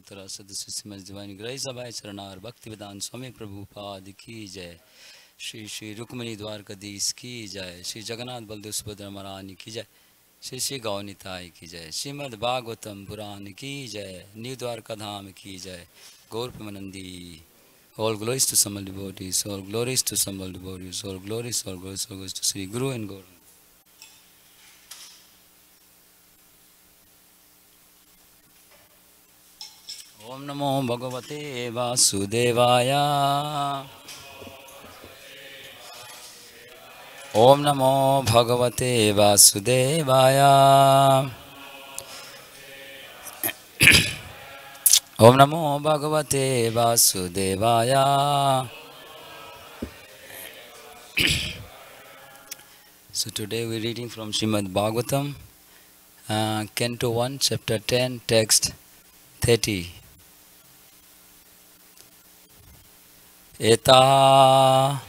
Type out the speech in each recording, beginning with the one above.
उत्तरा सदस्य श्रीमद दिवानी ग्रह सभाएं चरणार भक्ति वेदांत स्वामी प्रभुपाद की जय। श्री श्री रुक्मणी द्वारकाधीश की जय। श्री जगन्नाथ बलदेव सुभद्रा महारानी की जय। श्री श्री गौनिताय की जय। श्रीमद् भागवतम पुराण की जय। न्यू द्वारका धाम की जय। गौर Premanandi. All glories to Samal devotees, all glories to Samal devotees, all glories to Sri Guru and Gaur. Om Namo Bhagavate Vasudevaya. Om Namo Bhagavate Vasudevaya. Om Namo Bhagavate Vasudevaya. So today we are reading from Srimad Bhagavatam, Canto 1, Chapter 10, Text 30. Eta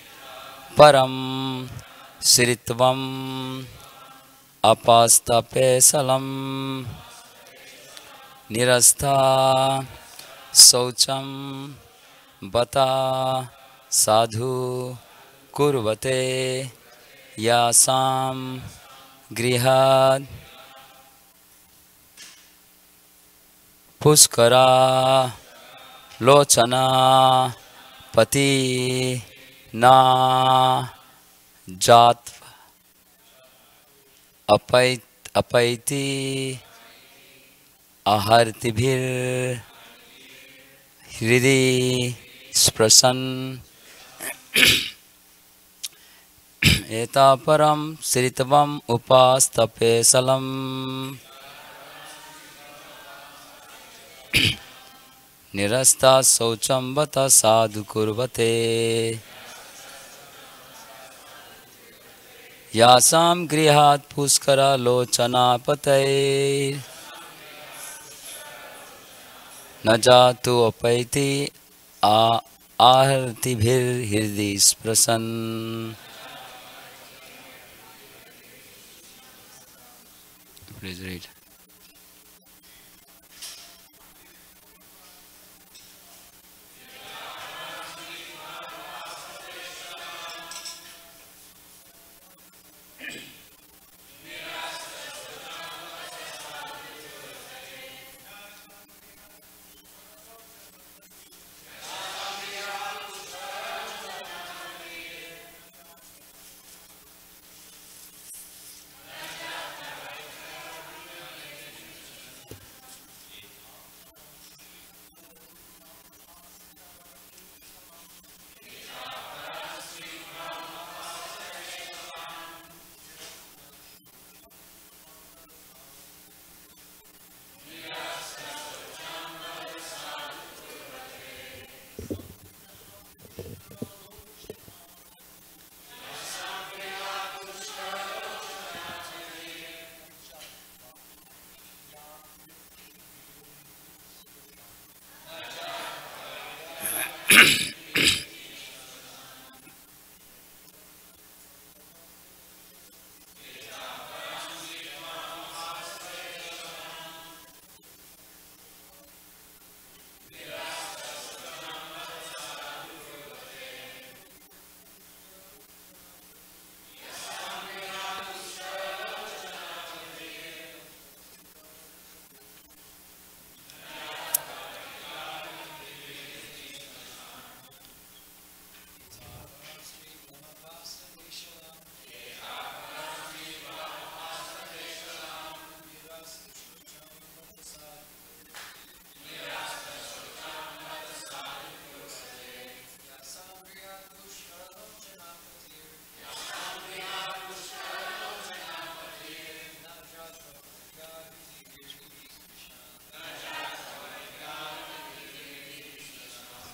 param sritvam apastapesalam nirastha saucham bata sadhu kurvate yasam grihad puskara lochana pati na jat apaiti ahartibhir hridi sprasan eta param sritvam upastape salam nirasta saucham bata sadhu kurvate yasam grihat puskara lochana patay najatu apaiti ahartibhir hirdi sprasan. Please read.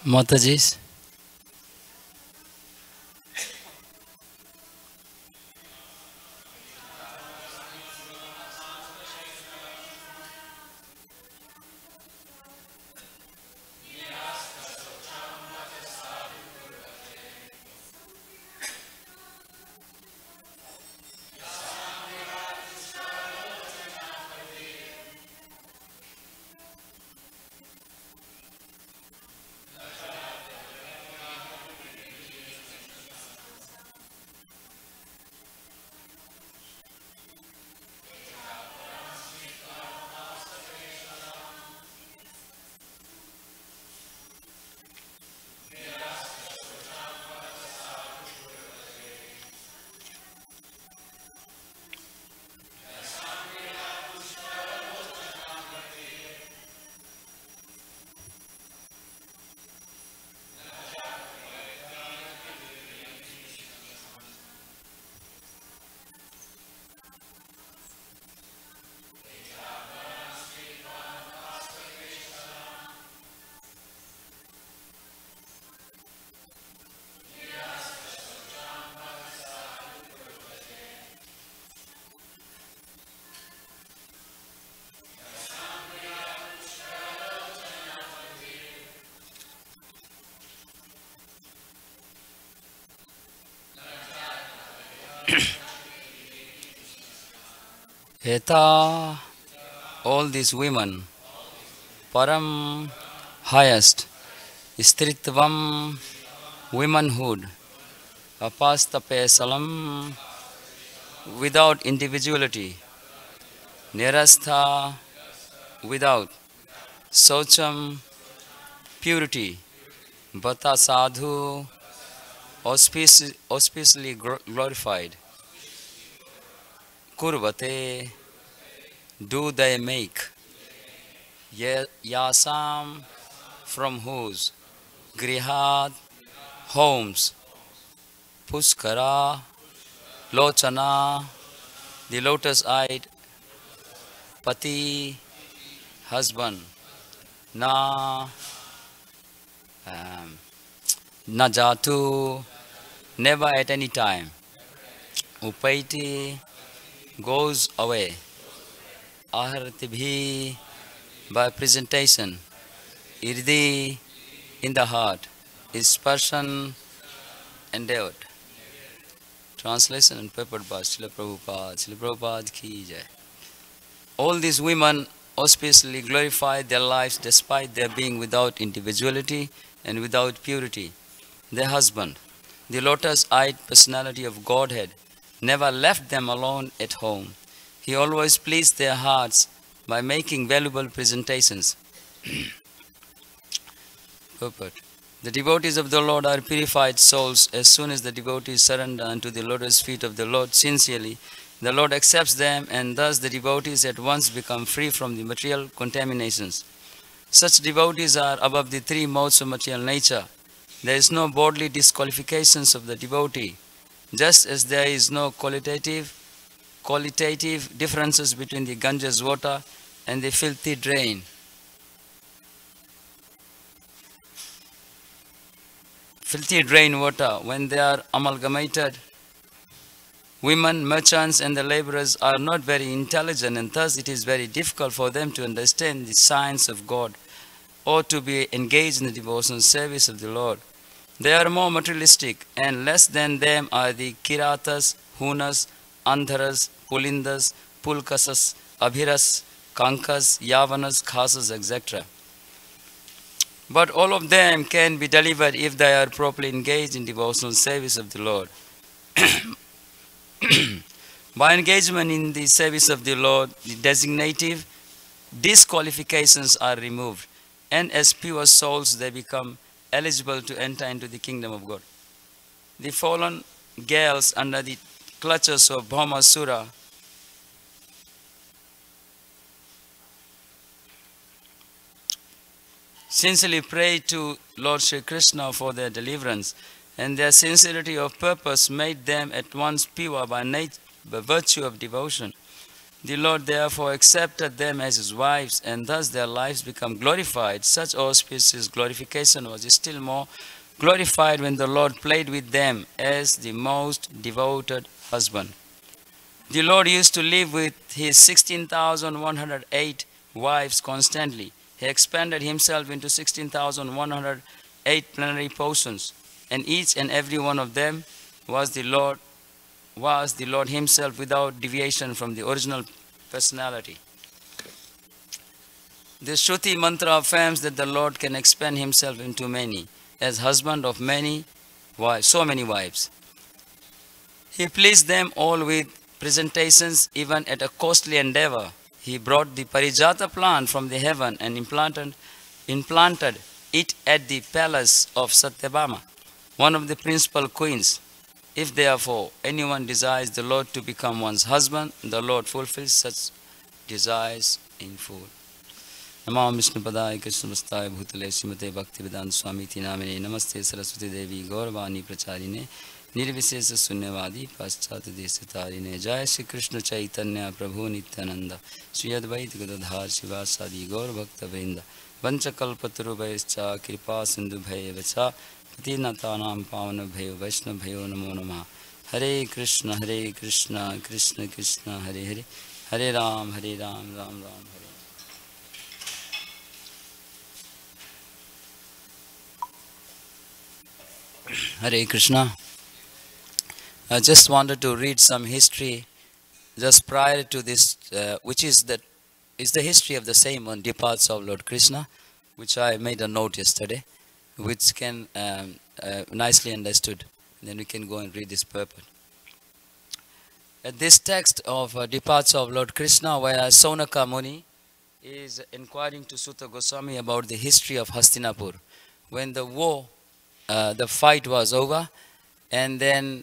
Mataji. Eta, all these women, param, highest, stritvam, womanhood, apastapesalam, without individuality, nirastha, without, socham, purity, bata sadhu, auspiciously glorified, kurvate, do they make, yasam, from whose, grihat, homes, puskara, lochana, the lotus-eyed, pati, husband, na, um, na jatu, never at any time, upaiti, goes away, ahartibhi, by presentation, irdi, in the heart, is person endeavored. Translation and purport by Srila Prabhupada. Srila Prabhupada ki jai. All these women auspiciously glorify their lives despite their being without individuality and without purity. Their husband, the lotus-eyed personality of Godhead, never left them alone at home. He always pleased their hearts by making valuable presentations. Purport. The devotees of the Lord are purified souls. As soon as the devotees surrender unto the lotus feet of the Lord sincerely, the Lord accepts them, and thus the devotees at once become free from the material contaminations. Such devotees are above the three modes of material nature. There is no bodily disqualifications of the devotee, just as there is no qualitative differences between the Ganges water and the filthy drain. Filthy drain water, when they are amalgamated, women, merchants, and the laborers are not very intelligent, and thus it is very difficult for them to understand the science of God or to be engaged in the devotional service of the Lord. They are more materialistic, and less than them are the Kiratas, Hunas, Andharas, Pulindas, Pulkasas, Abhiras, Kankas, Yavanas, Khasas, etc. But all of them can be delivered if they are properly engaged in devotional service of the Lord. By engagement in the service of the Lord, the designative disqualifications are removed, and as pure souls they become eligible to enter into the kingdom of God. The fallen girls under the clutches of Bhaumasura sincerely pray to Lord Sri Krishna for their deliverance, and their sincerity of purpose made them at once pure by virtue of devotion. The Lord therefore accepted them as his wives, and thus their lives become glorified. Such auspicious glorification was still more glorified when the Lord played with them as the most devoted husband. The Lord used to live with his 16,108 wives constantly. He expanded himself into 16,108 plenary portions, and each and every one of them was the Lord himself without deviation from the original personality. The Shruti mantra affirms that the Lord can expand himself into many, as husband of many wives, so many wives. He pleased them all with presentations, even at a costly endeavor. He brought the Parijata plant from the heaven and implanted it at the palace of Satyabhama, one of the principal queens. If therefore anyone desires the Lord to become one's husband, the Lord fulfills such desires in full. Namo Vishnu Padaya Krishna Vastaya Bhutale Srimate Bhaktivedanta Swami Namine Namaste Saraswati Devi Gauravani Pracharine Nirvishesha Sunyavadi Paschat Deshatarine Jai Shri Krishna Chaitanya Prabhu Nityananda Shri Advaita Gadadhar Shivasadi Gaur Bhakta Vrinda Vanchakalpaturu Vaischa Kripa Sindhu Bhaya Patinatanam Pavana Bhayo Vaishna Bhayo Namo Namah. Hare Krishna Krishna Krishna Hare Hare Hare Ram Ram Ram Hare Krishna. I just wanted to read some history just prior to this, which is the history of the same on departs of Lord Krishna, which I made a note yesterday, which can nicely understood. Then we can go and read this purport. This text of departs of Lord Krishna, where Saunaka Muni is inquiring to Sutta Goswami about the history of Hastinapur, when the war, the fight was over, and then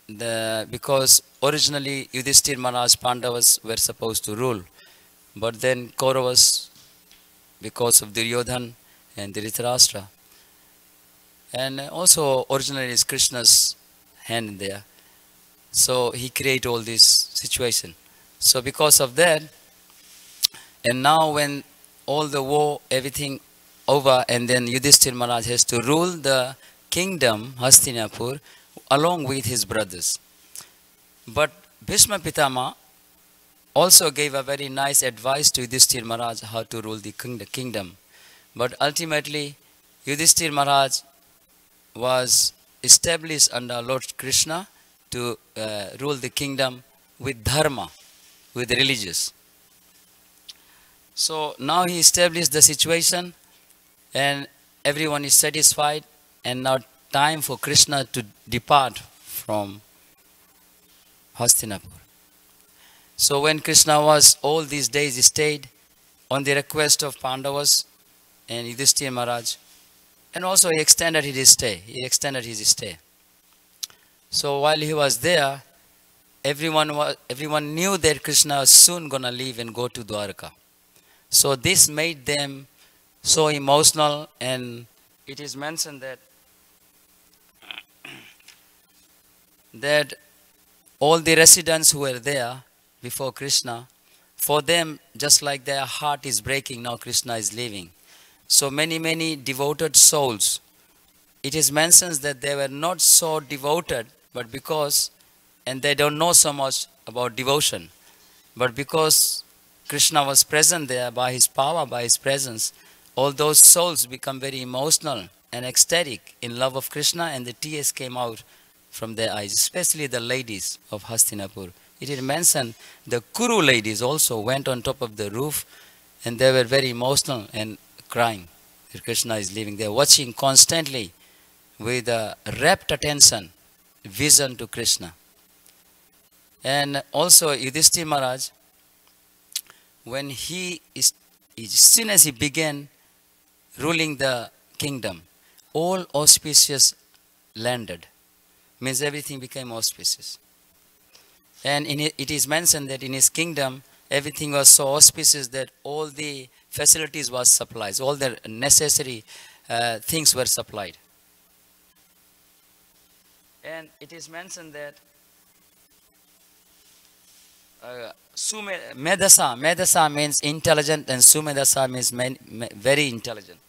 because originally Yudhishthir Maharaj Pandavas were supposed to rule, but then Kauravas, because of Duryodhan and Dhritarashtra, and also originally is Krishna's hand there. So he created all this situation. So because of that, and now when all the war, everything over, and then Yudhishthir Maharaj has to rule the kingdom, Hastinapur, along with his brothers. But Bhishma Pitama also gave a very nice advice to Yudhishthir Maharaj how to rule the kingdom. But ultimately, Yudhishthir Maharaj was established under Lord Krishna to rule the kingdom with dharma, with religious. So now he established the situation and everyone is satisfied, and now time for Krishna to depart from Hastinapur. So when Krishna was all these days stayed on the request of Pandavas and Yudhishthira Maharaj, and also he extended his stay. So while he was there, everyone knew that Krishna was soon gonna leave and go to Dwarka. So this made them so emotional, and it is mentioned that all the residents who were there before Krishna, for them, just like their heart is breaking, now Krishna is leaving. So many devoted souls, it is mentioned that they were not so devoted, but because, and they don't know so much about devotion, but because Krishna was present there by his power, by his presence, all those souls become very emotional and ecstatic in love of Krishna, and the tears came out from their eyes, especially the ladies of Hastinapur. It is mentioned the Kuru ladies also went on top of the roof, and they were very emotional and crying that Krishna is leaving. They are watching constantly with a rapt attention, vision to Krishna. And also Yudhishthira Maharaj, when as soon as he began ruling the kingdom, all auspicious landed. Means everything became auspicious. And it is mentioned that in his kingdom, everything was so auspicious that all the facilities was supplied, all the necessary things were supplied. And it is mentioned that Medasa means intelligent, and Sumedasa means very intelligent.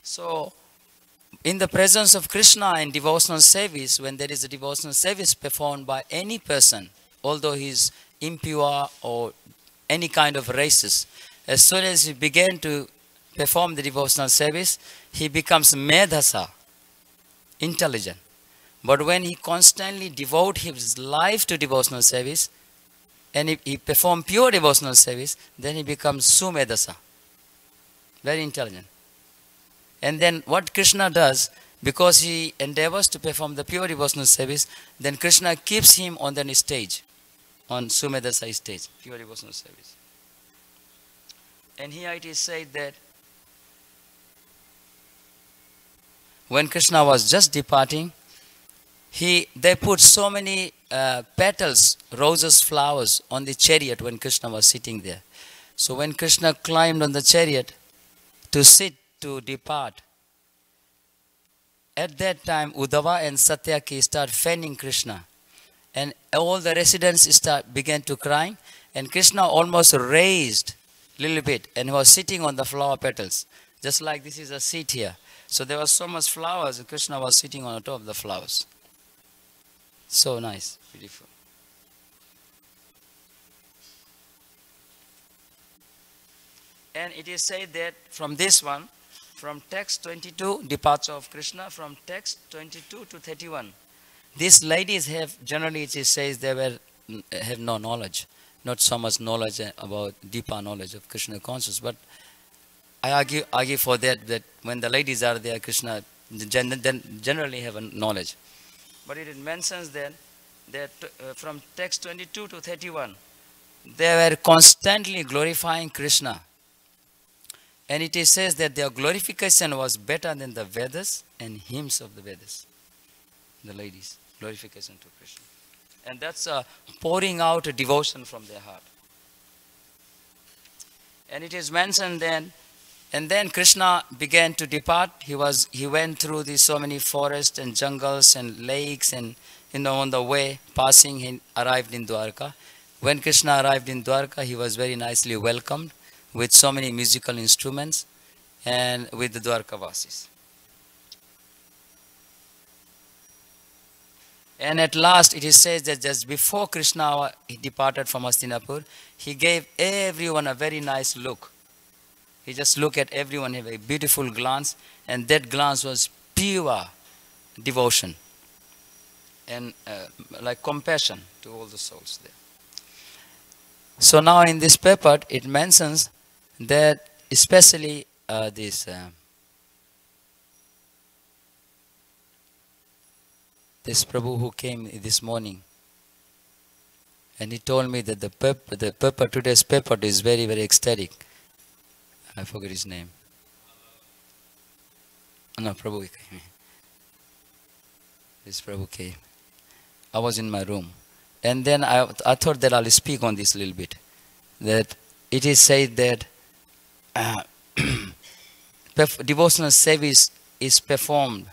So in the presence of Krishna in devotional service, when there is a devotional service performed by any person, although he is impure or any kind of racist, as soon as he began to perform the devotional service, he becomes Medhasa, intelligent. But when he constantly devotes his life to devotional service, and if he performs pure devotional service, then he becomes Sumedhasa, very intelligent. And then what Krishna does, because he endeavors to perform the pure devotional service, then Krishna keeps him on the stage, on Sumedhasa stage, pure devotional service. And here it is said that when Krishna was just departing, they put so many petals, roses, flowers on the chariot when Krishna was sitting there. So when Krishna climbed on the chariot to depart, at that time Uddhava and Satyaki start fanning Krishna, and all the residents began to cry, and Krishna almost raised a little bit, and he was sitting on the flower petals, just like this is a seat here. So there was so much flowers, and Krishna was sitting on the top of the flowers. So nice, beautiful. And it is said that from this one, from text 22, departure of Krishna, from text 22 to 31, These ladies have, generally it says they have no knowledge, not so much knowledge about deeper knowledge of Krishna consciousness. But I argue for that when the ladies are there, Krishna generally have a knowledge. But it mentions then that from text 22 to 31, they were constantly glorifying Krishna. And it says that their glorification was better than the Vedas and hymns of the Vedas. The ladies, glorification to Krishna. And that's pouring out a devotion from their heart. And it is mentioned then, and then Krishna began to depart. He went through so many forests and jungles and lakes, and on the way passing, he arrived in Dwarka. When Krishna arrived in Dwarka, he was very nicely welcomed with so many musical instruments and with the Dwarkavasis. And at last it is said that just before Krishna departed from Hastinapur, he gave everyone a very nice look. He just looked at everyone, have a beautiful glance, and that glance was pure devotion and like compassion to all the souls there. So now in this paper it mentions that especially this Prabhu who came this morning, and he told me that the paper, today's paper is very, very ecstatic. I forget his name. No, Prabhu came. This Prabhu came. I was in my room. And then I thought that I'll speak on this a little bit. That it is said that devotional service is performed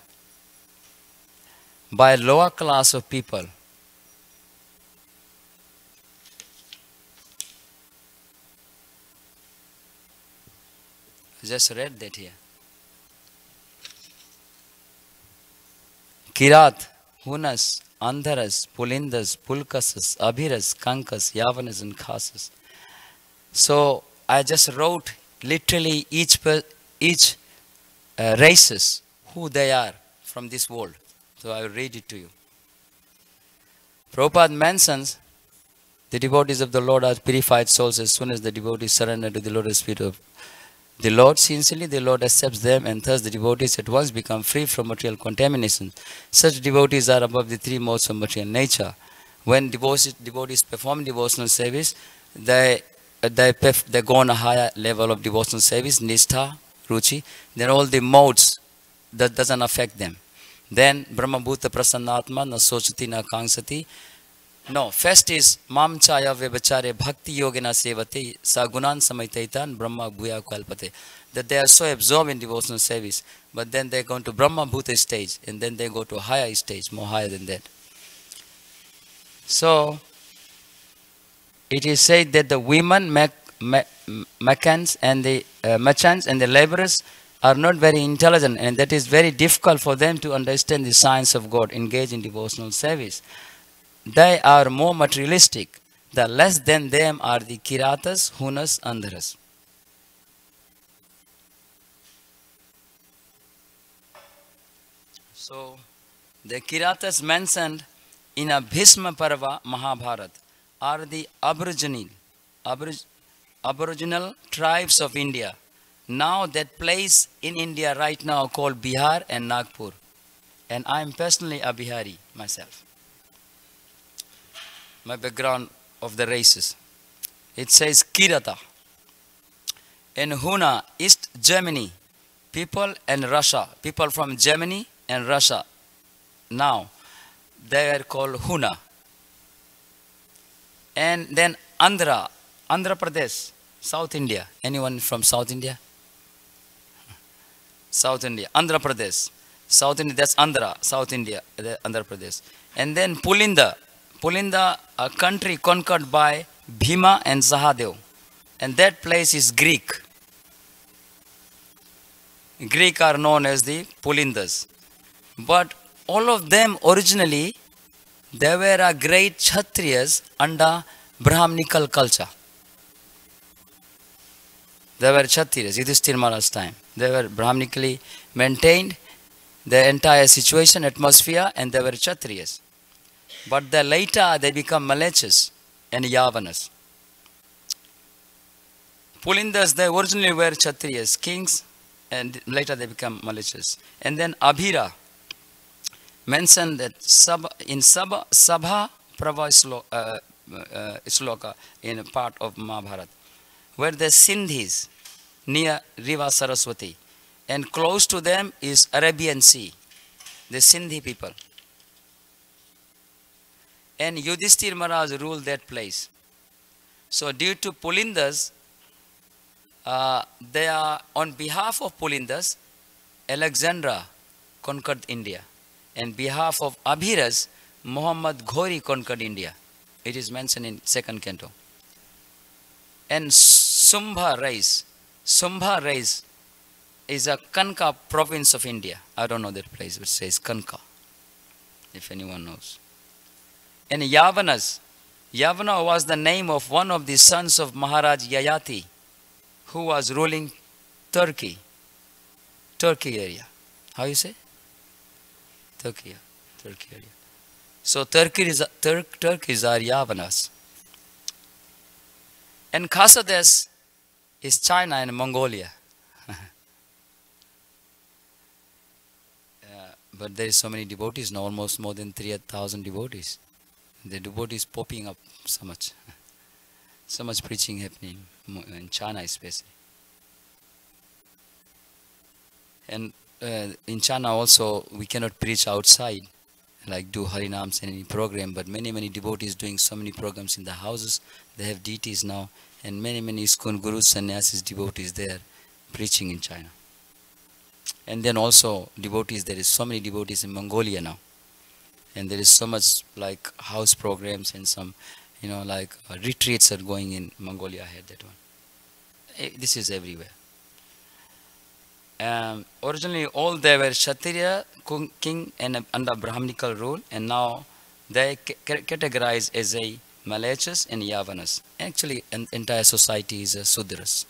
by a lower class of people. I just read that here. Kirat, Hunas, Andharas, Pulindas, Pulkasas, Abhiras, Kankas, Yavanas and Khasas. So I just wrote literally each races, who they are from this world. So I will read it to you. Prabhupada mentions the devotees of the Lord are purified souls as soon as the devotees surrender to the lotus feet of the Lord. Sincerely, the Lord accepts them, and thus the devotees at once become free from material contamination. Such devotees are above the three modes of material nature. When devotees perform devotional service, they go on a higher level of devotional service, Nishtha, Ruchi. Then all the modes, that doesn't affect them. Then Brahma Bhuta Prasannatma na sochati na kangsati. No, first is Mam Chaya Vebachare Bhakti Yogena Sevate Sagunan Samaitaitan Brahma Bhuya Kalpate. That they are so absorbed in devotional service, but then they go to Brahma Bhuta stage, and then they go to a higher stage, more higher than that. So it is said that the women, merchants and the laborers are not very intelligent, and that is very difficult for them to understand the science of God, engage in devotional service. They are more materialistic. The less than them are the Kiratas, Hunas, Andharas. So the Kiratas mentioned in a Bhisma Parva Mahabharata are the aboriginal tribes of India. Now that place in India right now called Bihar and Nagpur. And I am personally a Bihari myself. My background of the races. It says Kirata. In Huna, East Germany, people and Russia, people from Germany and Russia. Now, they are called Huna. And then Andhra Pradesh, South India. Anyone from South India? South India, Andhra Pradesh. South India, that's Andhra, South India, Andhra Pradesh. And then Pulinda, a country conquered by Bhima and Sahadev. And that place is Greek. Greek are known as the Pulindas. But all of them originally, they were a great Kshatriyas under Brahminical culture. They were Kshatriyas, Yudhishthira Maharaj's time. They were Brahminically maintained the entire situation, atmosphere, and they were Kshatriyas. But then later they become Malachas and Yavanas. Pulindas, they originally were Kshatriyas, kings, and later they become Malachas. And then Abhira mentioned that in Sabha Prabha Sloka in a part of Mahabharata, where the Sindhis near Riva Saraswati, and close to them is Arabian Sea, the Sindhi people. And Yudhishthir Maharaj ruled that place. So due to Pulindas, they are on behalf of Pulindas, Alexandra conquered India. And behalf of Abhiras, Muhammad Ghori conquered India. It is mentioned in second canto. And Sumbha race is a Kanka province of India. I don't know that place which says Kanka, if anyone knows. And Yavanas, Yavana was the name of one of the sons of Maharaj Yayati, who was ruling Turkey area. How you say? Turkey area. So Turkeys are Yavanas. And Khasadesh is China and Mongolia. But there is so many devotees now, almost more than 3,000 devotees. The devotees popping up so much. So much preaching happening in China especially. And in China also we cannot preach outside, like do Harinams in any program, but many devotees doing so many programs in the houses. They have deities now, and many ISKCON gurus, sannyasis, devotees there preaching in China. And then also devotees, there is so many devotees in Mongolia now. And there is so much like house programs and some, like retreats are going in Mongolia. I had that one. This is everywhere. Originally all they were Kshatriya, king and under Brahminical rule, and now they categorized as a Malachas and Yavanas. Actually, an entire society is a Sudras.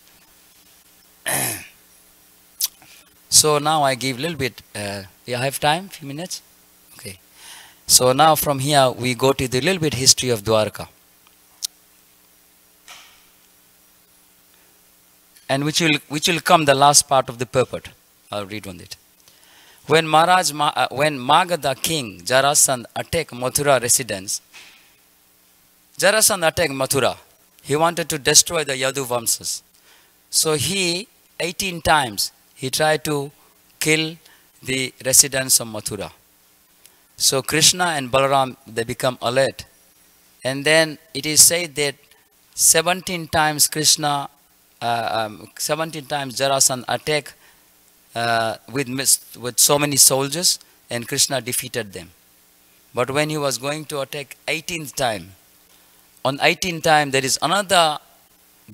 So now I give a little bit, you have time, few minutes? Okay. So now from here we go to the little bit history of Dwarka. And which will come the last part of the purport. I'll read on it. When Magadha king Jarasandha attacked Mathura residence, Jarasandha attacked Mathura. He wanted to destroy the Yadu Vamsas. So he, 18 times, he tried to kill the residents of Mathura. So Krishna and Balaram, they become alert. And then it is said that 17 times 17 times Jarasandha attacked with so many soldiers, and Krishna defeated them. But when he was going to attack 18th time, on 18th time there is another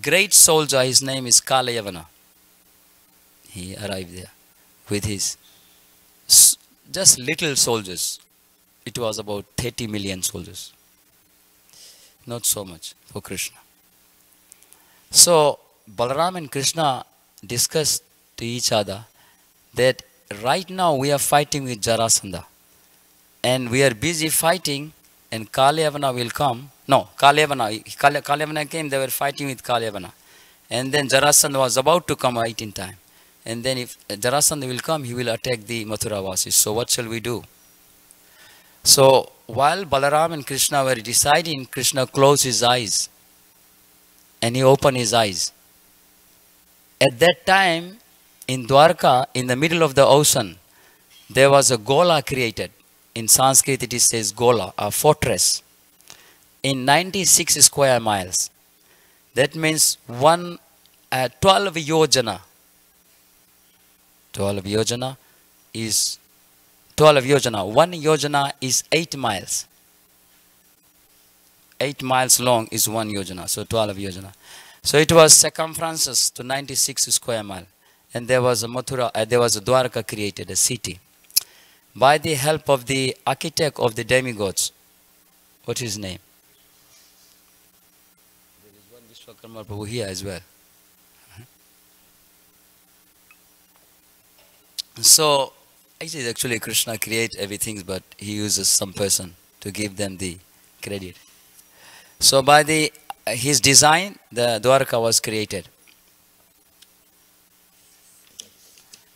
great soldier, his name is Kalayavana. He arrived there with his just little soldiers. It was about 30 million soldiers. Not so much for Krishna. So Balaram and Krishna discussed to each other that right now we are fighting with Jarasandha. And we are busy fighting, and Kalyavana will come. No, Kalyavana came, they were fighting with Kalyavana. And then Jarasandha was about to come 18 time. And then if Jarasandha will come, he will attack the Mathuravasis. So what shall we do? So while Balaram and Krishna were deciding, Krishna closed his eyes. And he opened his eyes. At that time, in Dwarka, in the middle of the ocean, there was a gola created. In Sanskrit it says gola, a fortress, in 96 square miles. That means 12 yojana. 12 yojana is 12 yojana. 1 yojana is 8 miles. 8 miles long is 1 yojana. So 12 yojana. So it was circumferences to 96 square mile. And there was a Mathura, there was a Dwarka created, a city. By the help of the architect of the demigods. What is his name? There is one Vicaru Prabhu here as well. So, actually Krishna creates everything, but he uses some person to give them the credit. So by his design, the Dwarka was created.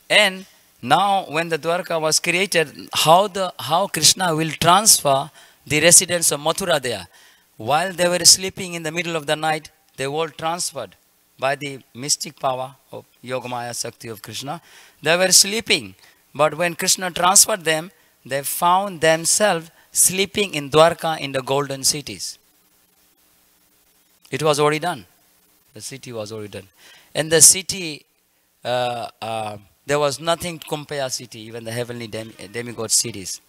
And now when the Dwarka was created, how Krishna will transfer the residents of Mathura there. While they were sleeping in the middle of the night, they were transferred by the mystic power of Yogamaya Shakti of Krishna. They were sleeping, but when Krishna transferred them, they found themselves sleeping in Dwarka in the golden cities. It was already done. The city was already done. And the city, there was nothing to compare city, even the heavenly demigod cities.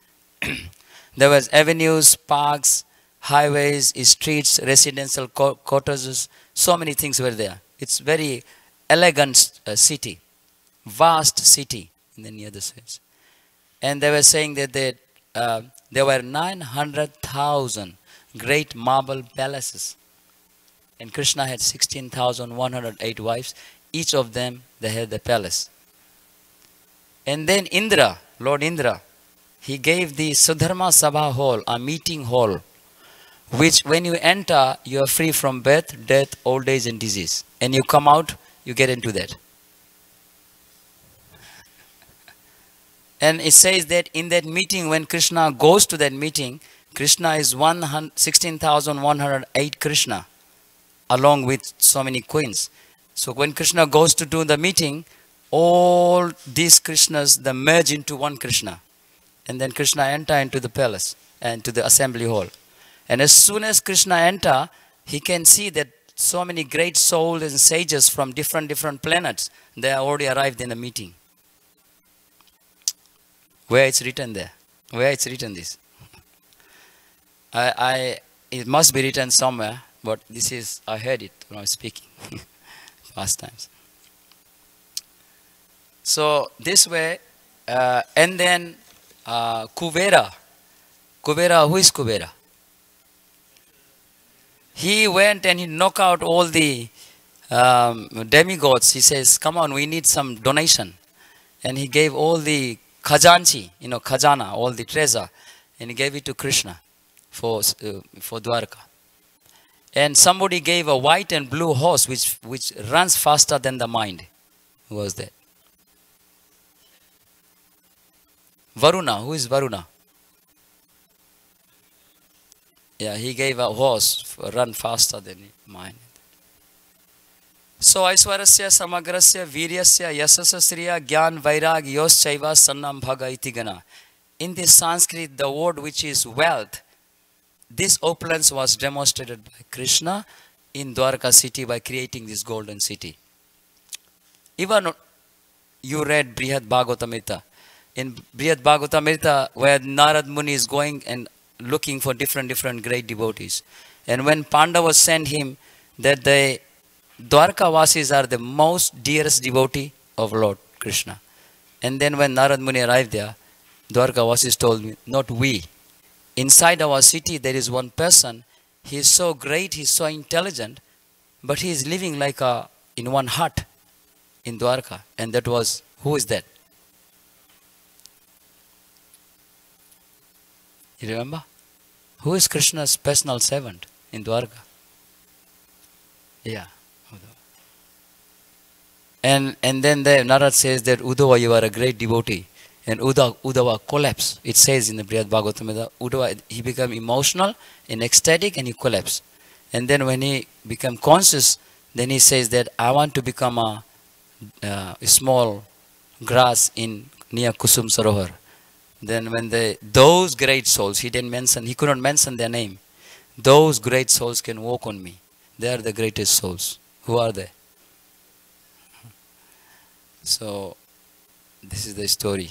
There was avenues, parks, highways, streets, residential cottages, so many things were there. It's very elegant city, vast city in the near the sense. And they were saying that there were 900,000 great marble palaces. And Krishna had 16,108 wives. Each of them, they had the palace. And then Indra, Lord Indra, he gave the Sudharma Sabha hall, a meeting hall, which when you enter, you are free from birth, death, old age and disease. And you come out, you get into that. And it says that in that meeting, when Krishna goes to that meeting, Krishna is 16,108 Krishna, along with so many queens. So when Krishna goes to do the meeting, all these Krishnas, they merge into one Krishna. And then Krishna enter into the palace and to the assembly hall. And as soon as Krishna enter, he can see that so many great souls and sages from different planets, they are already arrived in the meeting. Where it's written there? Where it's written this? It must be written somewhere, but this is, I heard it when I was speaking past times. So this way, and then Kuvera. Kuvera, who is Kuvera? He went and he knocked out all the demigods. He says, come on, we need some donation. And he gave all the khajanchi, khajana, all the treasure. And he gave it to Krishna for Dwarka. And somebody gave a white and blue horse which runs faster than the mind. Who was that? Varuna. Who is Varuna? Yeah, he gave a horse run faster than mine. So Aiswarasya Samagrasya Viryasya Yasasasriya Gyan Vairag Yos Chaiva Sannam Bhaga Itigana. In this Sanskrit, the word which is wealth, this opulence was demonstrated by Krishna in Dwarka city by creating this golden city. Even you read Brihad Bhagavatamrita. In Brihad Bhagavatamrita, where Narad Muni is going and looking for different great devotees. And when Pandavas sent him that the Dwarka Vasis are the most dearest devotee of Lord Krishna. And then when Narad Muni arrived there, Dwarka Vasis told me, not we. Inside our city there is one person, he is so great, he is so intelligent, but he is living like in one hut in Dwarka. And that was, who is that? You remember? Who is Krishna's personal servant in Dwarka? Yeah. And then Narad says that Uddhava, you are a great devotee. And Uddhava collapsed. It says in the Brihad Bhagavatamrita, Uddhava, he became emotional and ecstatic and he collapsed. And then when he became conscious, then he says that I want to become a small grass near Kusum Sarovar. Then when those great souls, he could not mention their name. Those great souls can walk on me. They are the greatest souls. Who are they? So, this is the story.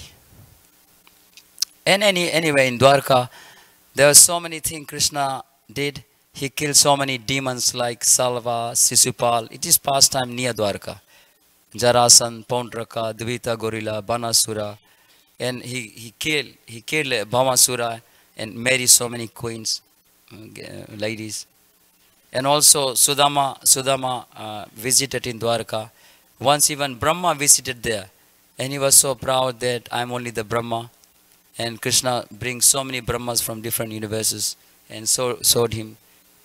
And anyway, in Dwarka, there were so many things Krishna did. He killed so many demons like Salva, Sisupal. It is pastime near Dwarka. Jarasan, Paundraka, Dvita Gorilla, Banasura. And he killed Bhamasura and married so many queens, ladies. And also Sudama visited in Dwarka. Once even Brahma visited there. And he was so proud that I am only the Brahma. and Krishna brings so many Brahmas from different universes and showed him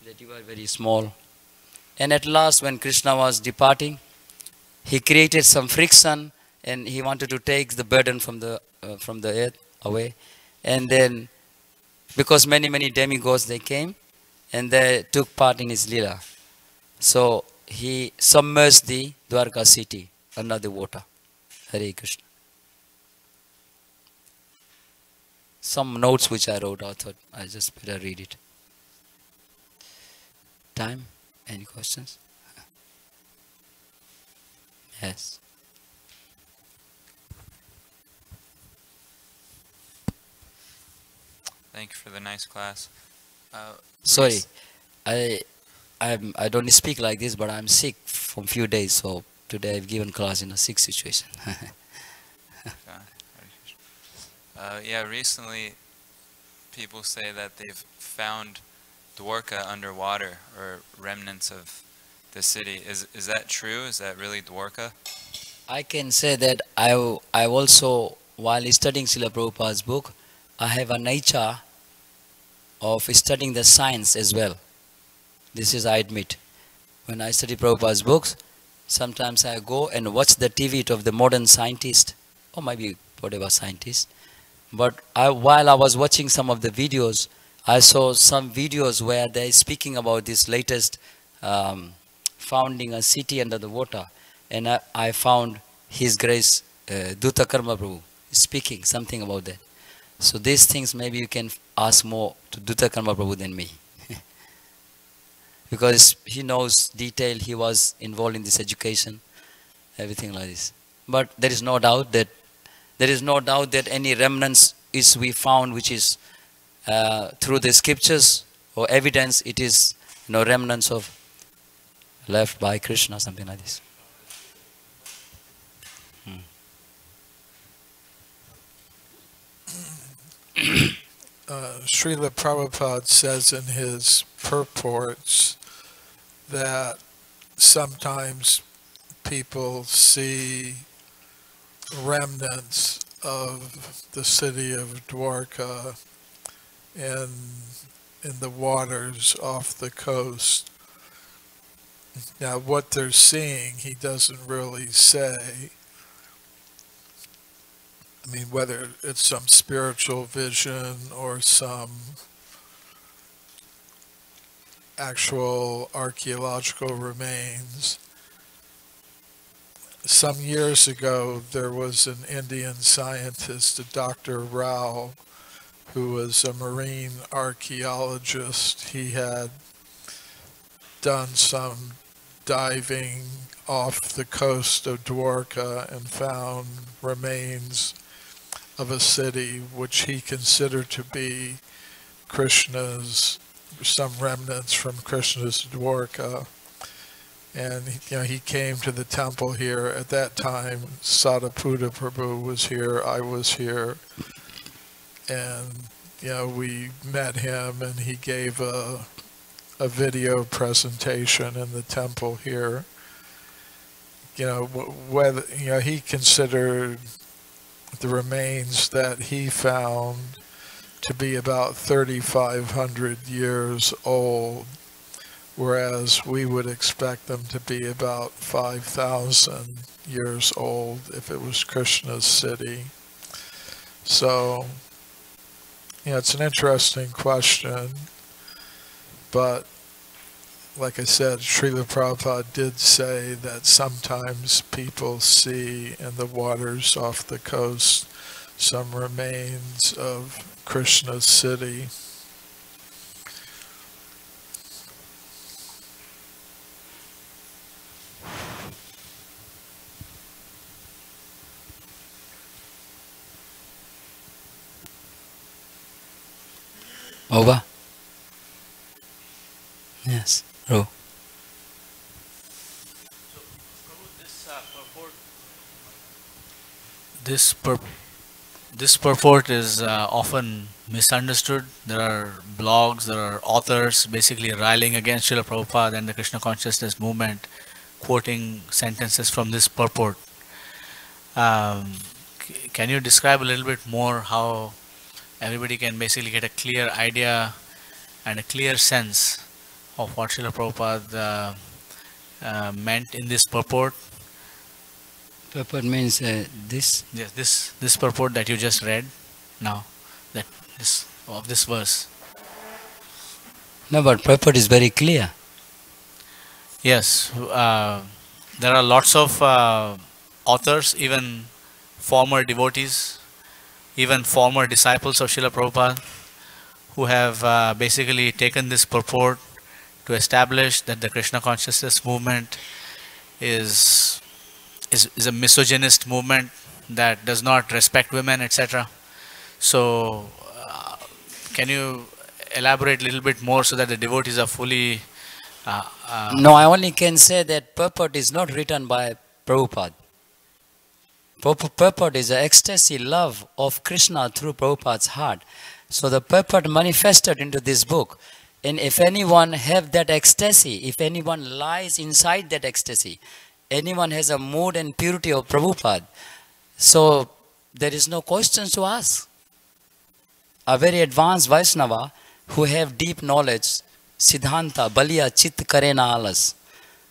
that you are very small. And at last, when Krishna was departing, he created some friction, and he wanted to take the burden from the earth away. And then, because many demigods they came, and they took part in his lila. So he submerged the Dwarka city under the water. Hare Krishna. Some notes which I wrote, I thought I just better read it. Time? Any questions? Yes. Thank you for the nice class. Sorry, I don't speak like this, but I'm sick from few days, so today I've given class in a sick situation. Yeah, recently people say that they've found Dwarka underwater, or remnants of the city. Is that true? Is that really Dwarka? I can say that I also, while studying Srila Prabhupada's book, I have a nature of studying the science as well. This is, I admit. When I study Prabhupada's books, sometimes I go and watch the TV of the modern scientist, or maybe whatever scientist. But while I was watching some of the videos, I saw some videos where they're speaking about this latest founding a city under the water. And I found His Grace Duta Karma Prabhu speaking something about that. So these things maybe you can ask more to Duta Karma Prabhu than me. Because he knows detail, he was involved in this education, everything like this. But there is no doubt that any remnants is we found which is through the scriptures or evidence, it is remnants of left by Krishna, something like this. Srila Prabhupada says in his purports that sometimes people see remnants of the city of Dwarka in the waters off the coast. Now, what they're seeing, he doesn't really say. I mean, whether it's some spiritual vision or some actual archaeological remains. Some years ago, there was an Indian scientist, Dr. Rao, who was a marine archaeologist. He had done some diving off the coast of Dwarka and found remains of a city which he considered to be Krishna's, some remnants from Krishna's Dwarka. And he came to the temple here. At that time, Sadaputa Prabhu was here, I was here, and we met him, and he gave a video presentation in the temple here. Whether he considered the remains that he found to be about 3,500 years old, whereas we would expect them to be about 5,000 years old if it was Krishna's city. So, it's an interesting question, but like I said, Srila Prabhupada did say that sometimes people see in the waters off the coast some remains of Krishna's city. Over? Yes. Oh. This purport is often misunderstood. There are blogs, there are authors basically railing against Srila Prabhupada and the Krishna consciousness movement, quoting sentences from this purport. Can you describe a little bit more how everybody can basically get a clear idea and a clear sense of what Srila Prabhupada meant in this purport. Purport means this. Yes, this purport that you just read now, that this of this verse. No, but purport is very clear. Yes, there are lots of authors, even former devotees, even former disciples of Srila Prabhupada, who have basically taken this purport to establish that the Krishna consciousness movement is a misogynist movement that does not respect women, etc. So, can you elaborate a little bit more so that the devotees are fully... No, I only can say that purport is not written by Prabhupada. Purport is an ecstasy love of Krishna through Prabhupada's heart. So the purport manifested into this book. And if anyone have that ecstasy, if anyone lies inside that ecstasy, anyone has a mood and purity of Prabhupada, so there is no questions to ask. A very advanced Vaishnava who have deep knowledge, Siddhanta, Baliya, Chit, Karena, Alas,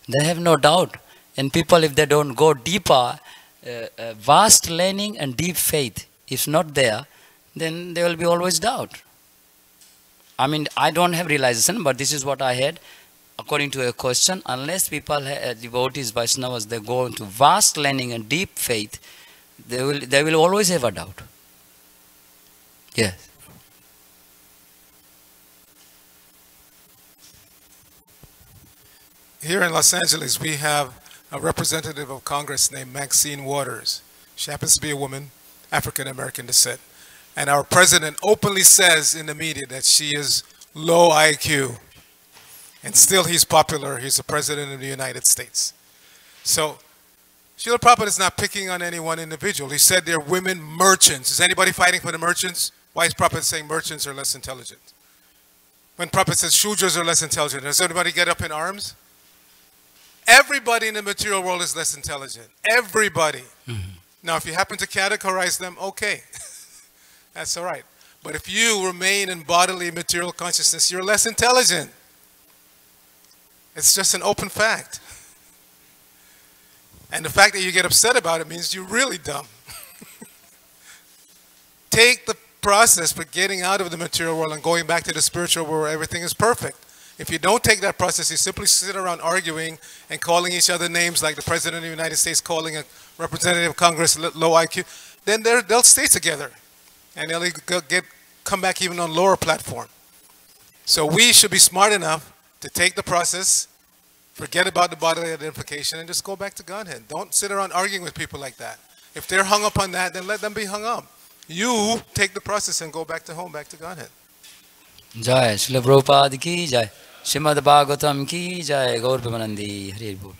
they have no doubt. And people, if they don't go deeper, vast learning and deep faith is not there, then there will be always doubt. I mean, I don't have realization, but this is what I had. According to a question, unless people, devotees, Vaishnavas, they go into vast learning and deep faith, they will always have a doubt. Yes. Here in Los Angeles, we have a representative of Congress named Maxine Waters. She happens to be a woman, African American descent. And our president openly says in the media that she is low IQ. And still he's popular. He's the president of the United States. So Srila Prabhupada is not picking on any one individual. He said they're women merchants. Is anybody fighting for the merchants? Why is Prabhupada saying merchants are less intelligent? When Prabhupada says Shudras are less intelligent, does anybody get up in arms? Everybody in the material world is less intelligent. Everybody. Now, if you happen to categorize them, okay. That's all right. But if you remain in bodily material consciousness, you're less intelligent. It's just an open fact. And the fact that you get upset about it means you're really dumb. Take the process for getting out of the material world and going back to the spiritual world where everything is perfect. If you don't take that process, you simply sit around arguing and calling each other names like the President of the United States calling a representative of Congress low IQ, then they'll stay together. And they'll come back even on lower platform. So we should be smart enough to take the process, forget about the bodily identification, and just go back to Godhead. Don't sit around arguing with people like that. If they're hung up on that, then let them be hung up. You take the process and go back to home, back to Godhead. Jai Srila Prabhupada ki jai. Srimad Bhagavatam ki jai. Gaur Premanandi Hari Bol.